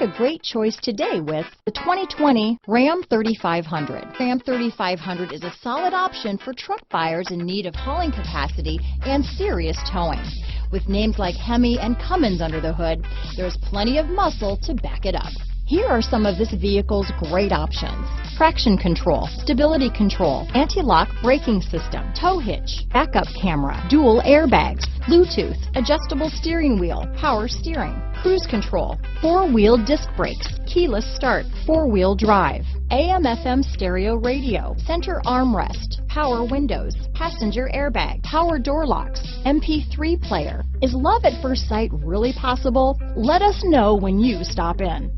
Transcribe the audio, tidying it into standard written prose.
a great choice today with the 2020 Ram 3500. Ram 3500 is a solid option for truck buyers in need of hauling capacity and serious towing. With names like Hemi and Cummins under the hood, there's plenty of muscle to back it up. Here are some of this vehicle's great options: traction control, stability control, anti-lock braking system, tow hitch, backup camera, dual airbags, Bluetooth, adjustable steering wheel, power steering, cruise control, four-wheel disc brakes, keyless start, four-wheel drive, AM/FM stereo radio, center armrest, power windows, passenger airbag, power door locks, MP3 player. Is love at first sight really possible? Let us know when you stop in.